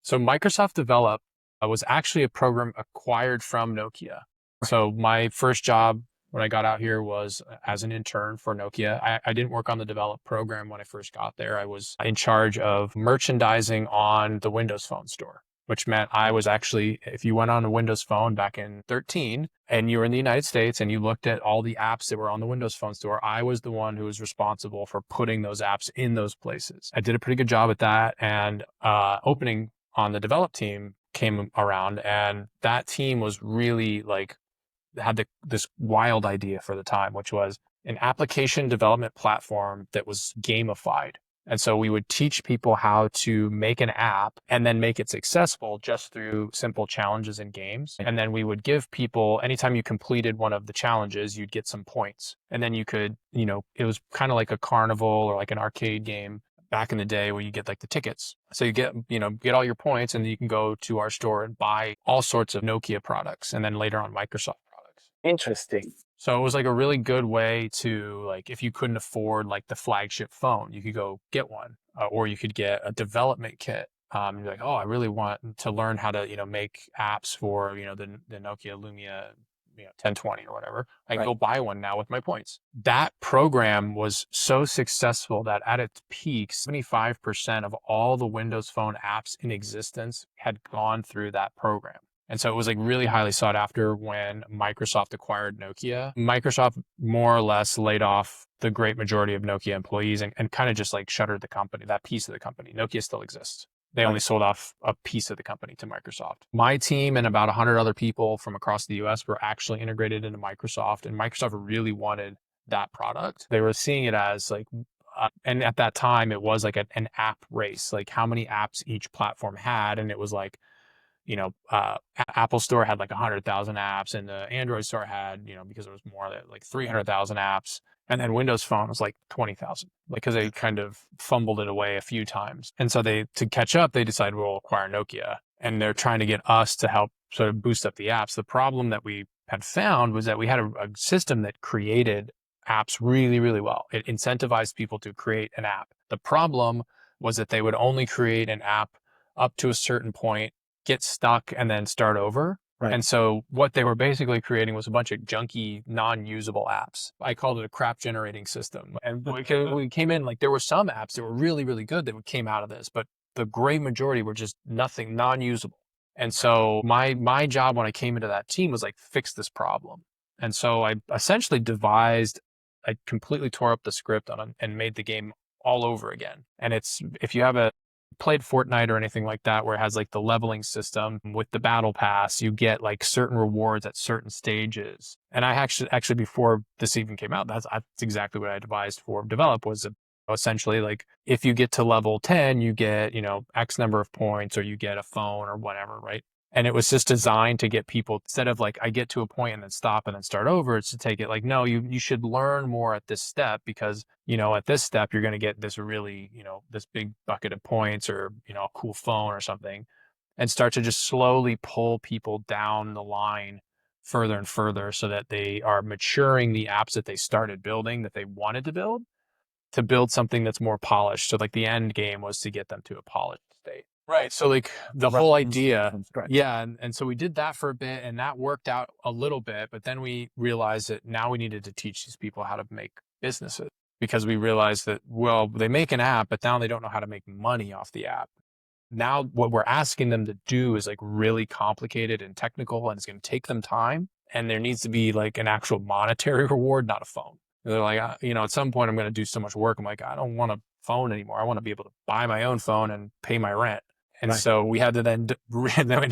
So Microsoft Develop was actually a program acquired from Nokia. So my first job when I got out here was as an intern for Nokia. I didn't work on the Develop program when I first got there. I was in charge of merchandising on the Windows Phone store, which meant I was actually, if you went on a Windows Phone back in 13 and you were in the United States and you looked at all the apps that were on the Windows Phone store, I was the one who was responsible for putting those apps in those places. I did a pretty good job at that, and opening on the develop team came around, and that team was really like had this wild idea for the time, which was an application development platform that was gamified. And so we would teach people how to make an app and then make it successful just through simple challenges and games. And then we would give people, anytime you completed one of the challenges, you'd get some points. And then you could, it was kind of like a carnival or like an arcade game back in the day where you get like the tickets. So you get all your points, and then you can go to our store and buy all sorts of Nokia products, and then later on Microsoft products. Interesting. So it was like a really good way to, like, if you couldn't afford like the flagship phone, you could go get one, or you could get a development kit. You're like, oh, I really want to learn how to, make apps for, the Nokia Lumia, 1020 or whatever. I can Right. go buy one now with my points. That program was so successful that at its peak, 75% of all the Windows Phone apps in existence had gone through that program. And so it was like really highly sought after when Microsoft acquired Nokia. Microsoft more or less laid off the great majority of Nokia employees and kind of just like shuttered the company, that piece of the company. Nokia still exists. They only Right. sold off a piece of the company to Microsoft. My team and about 100 other people from across the US were actually integrated into Microsoft, and Microsoft really wanted that product. They were seeing it as like, and at that time, it was like an app race, like how many apps each platform had. And it was like, Apple Store had like 100,000 apps, and the Android Store had, because it was more like 300,000 apps. And then Windows Phone was like 20,000, like, because they kind of fumbled it away a few times. And so to catch up, they decided we'll acquire Nokia, and they're trying to get us to help sort of boost up the apps. The problem that we had found was that we had a system that created apps really, really well. It incentivized people to create an app. The problem was that they would only create an app up to a certain point, get stuck, and then start over. Right. And so what they were basically creating was a bunch of junky, non-usable apps. I called it a crap generating system. And we came in, like, there were some apps that were really, really good that came out of this, but the great majority were just nothing, non-usable. And so my job when I came into that team was like, fix this problem. And so I essentially I completely tore up the script and made the game all over again. And if you have played Fortnite or anything like that, where it has like the leveling system with the battle pass, you get like certain rewards at certain stages. And I actually before this even came out, that's exactly what I devised for Develop, was essentially like, if you get to level 10, you get, X number of points, or you get a phone or whatever, right? And it was just designed to get people, instead of like, I get to a point and then stop and then start over, it's to take it like, no, you should learn more at this step, because, at this step, you're going to get this really, this big bucket of points, or, a cool phone or something, and start to just slowly pull people down the line further and further, so that they are maturing the apps that they started building, that they wanted to build something that's more polished. So like the end game was to get them to a polished state. Right. So like the whole idea, yeah. And so we did that for a bit, and that worked out a little bit, but then we realized that now we needed to teach these people how to make businesses, because we realized that, well, they make an app, but now they don't know how to make money off the app. Now what we're asking them to do is like really complicated and technical, and it's going to take them time. And there needs to be like an actual monetary reward, not a phone. They're like, at some point I'm going to do so much work. I'm like, I don't want a phone anymore. I want to be able to buy my own phone and pay my rent. And Right. so we had to then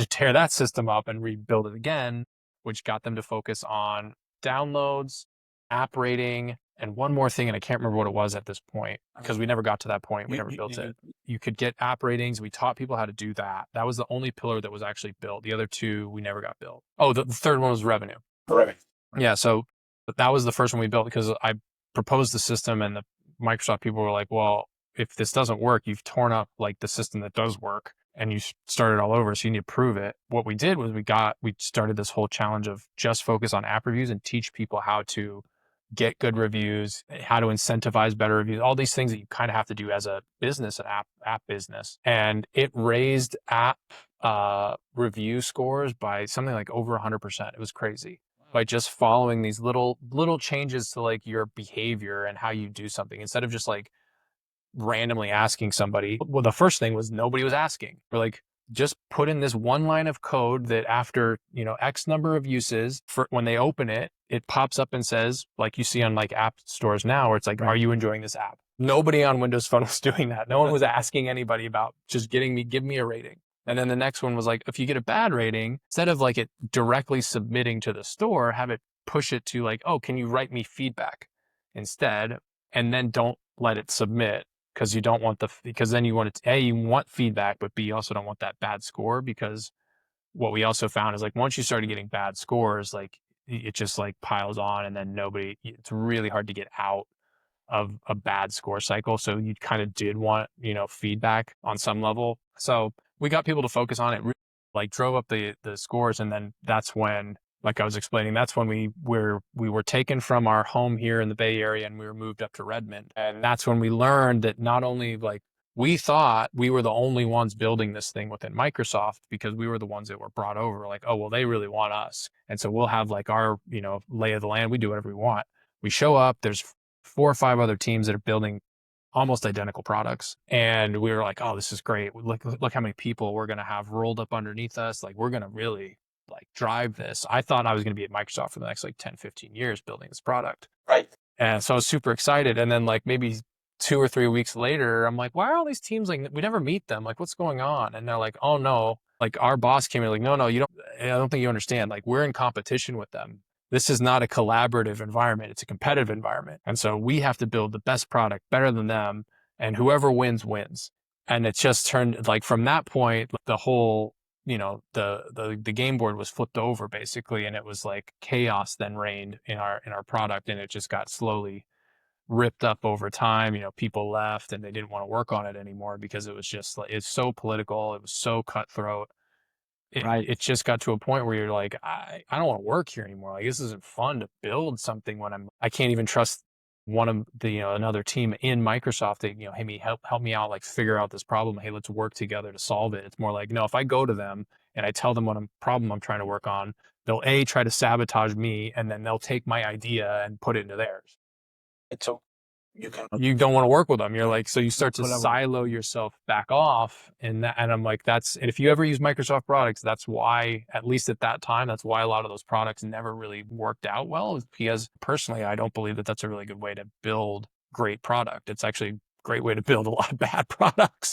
tear that system up and rebuild it again, which got them to focus on downloads, app rating, and one more thing. And I can't remember what it was at this point, because we never got to that point. We never built it. You could get app ratings. We taught people how to do that. That was the only pillar that was actually built. The other two, we never got built. Oh, the third one was revenue. Right. Yeah. So that was the first one we built, because I proposed the system, and the Microsoft people were like, well, if this doesn't work, you've torn up like the system that does work, and you started all over. So you need to prove it. What we did was we started this whole challenge of just focus on app reviews and teach people how to get good reviews, how to incentivize better reviews, all these things that you kind of have to do as a business, an app business. And it raised app review scores by something like over 100%. It was crazy by just following these little changes to like your behavior and how you do something instead of just like randomly asking somebody. Well, the first thing was nobody was asking. We're like, just put in this one line of code that after, X number of uses, for when they open it, it pops up and says, like you see on like app stores now, where it's like, are you enjoying this app? Nobody on Windows Phone was doing that. No one was asking anybody about just give me a rating. And then the next one was like, if you get a bad rating, instead of like it directly submitting to the store, have it push it to like, oh, can you write me feedback instead? And then don't let it submit because you don't want because then you want it A, you want feedback, but B, you also don't want that bad score because what we also found is like once you started getting bad scores, like it just like piles on and then it's really hard to get out of a bad score cycle. So you kind of did want, feedback on some level. So we got people to focus on it, like drove up the scores. And then that's when, like I was explaining, that's when we were taken from our home here in the Bay Area and we were moved up to Redmond. And that's when we learned that not only like we thought we were the only ones building this thing within Microsoft because we were the ones that were brought over, like, oh, well, they really want us. And so we'll have like our, lay of the land. We do whatever we want. We show up, there's 4 or 5 other teams that are building almost identical products. And we were like, oh, this is great. Look how many people we're going to have rolled up underneath us. Like, we're going to really like drive this. I thought I was going to be at Microsoft for the next like 10, 15 years building this product. Right. And so I was super excited. And then like maybe 2 or 3 weeks later, I'm like, why are all these teams like, we never meet them? Like, what's going on? And they're like, oh no, like our boss came in like, no, I don't think you understand. Like, we're in competition with them. This is not a collaborative environment. It's a competitive environment. And so we have to build the best product better than them. And whoever wins, wins. And it's just turned like from that point, the whole, the game board was flipped over basically. And it was like chaos then reigned in our product. And it just got slowly ripped up over time. People left and they didn't want to work on it anymore because it was just like, it's so political. It was so cutthroat. Right. It just got to a point where you're like, I don't want to work here anymore. Like, this isn't fun to build something when I can't even trust one of the, another team in Microsoft that, hey, help me out, like figure out this problem. Hey, let's work together to solve it. It's more like, no, if I go to them and I tell them what problem I'm trying to work on, they'll try to sabotage me and then they'll take my idea and put it into theirs. So you can You don't want to work with them. You're like, so you start to collaborate. silo yourself back off. And I'm like, and if you ever use Microsoft products, that's why, at least at that time, that's why a lot of those products never really worked out well, is because personally, I don't believe that that's a really good way to build great product. It's actually a great way to build a lot of bad products.